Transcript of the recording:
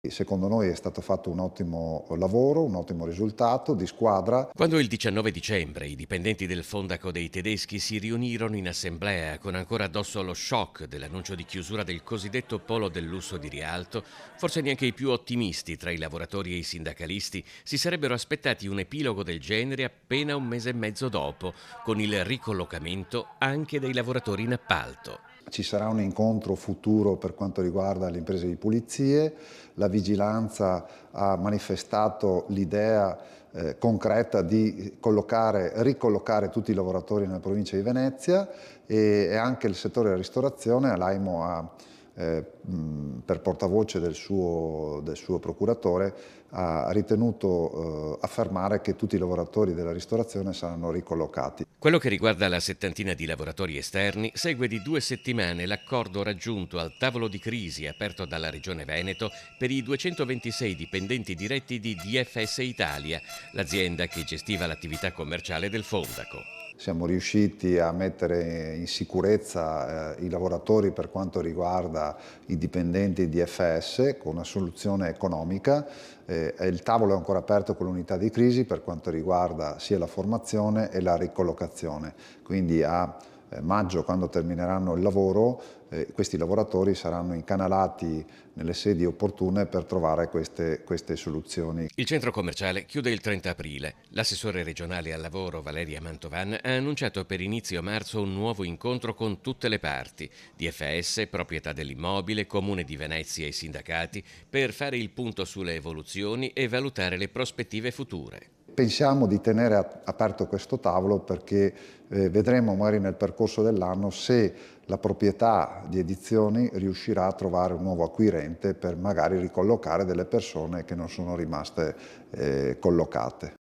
Secondo noi è stato fatto un ottimo lavoro, un ottimo risultato di squadra. Quando il 19 dicembre i dipendenti del Fondaco dei tedeschi si riunirono in assemblea con ancora addosso lo shock dell'annuncio di chiusura del cosiddetto polo del lusso di Rialto, forse neanche i più ottimisti tra i lavoratori e i sindacalisti si sarebbero aspettati un epilogo del genere appena un mese e mezzo dopo, con il ricollocamento anche dei lavoratori in appalto. Ci sarà un incontro futuro per quanto riguarda le imprese di pulizie, la Vigilanza ha manifestato l'idea concreta di ricollocare tutti i lavoratori nella provincia di Venezia e anche il settore della ristorazione, l'AIMO per portavoce del suo procuratore ha ritenuto affermare che tutti i lavoratori della ristorazione saranno ricollocati. Quello che riguarda la settantina di lavoratori esterni segue di 2 settimane l'accordo raggiunto al tavolo di crisi aperto dalla Regione Veneto per i 226 dipendenti diretti di DFS Italia, l'azienda che gestiva l'attività commerciale del Fondaco. Siamo riusciti a mettere in sicurezza i lavoratori per quanto riguarda i dipendenti di DFS con una soluzione economica. Il tavolo è ancora aperto con l'unità di crisi per quanto riguarda sia la formazione e la ricollocazione. Quindi a maggio, quando termineranno il lavoro, questi lavoratori saranno incanalati nelle sedi opportune per trovare queste soluzioni. Il centro commerciale chiude il 30 aprile. L'assessore regionale al lavoro Valeria Mantovan ha annunciato per inizio marzo un nuovo incontro con tutte le parti, DFS, proprietà dell'immobile, Comune di Venezia e sindacati, per fare il punto sulle evoluzioni e valutare le prospettive future. Pensiamo di tenere aperto questo tavolo perché vedremo magari nel percorso dell'anno se la proprietà di Edizioni riuscirà a trovare un nuovo acquirente per magari ricollocare delle persone che non sono rimaste collocate.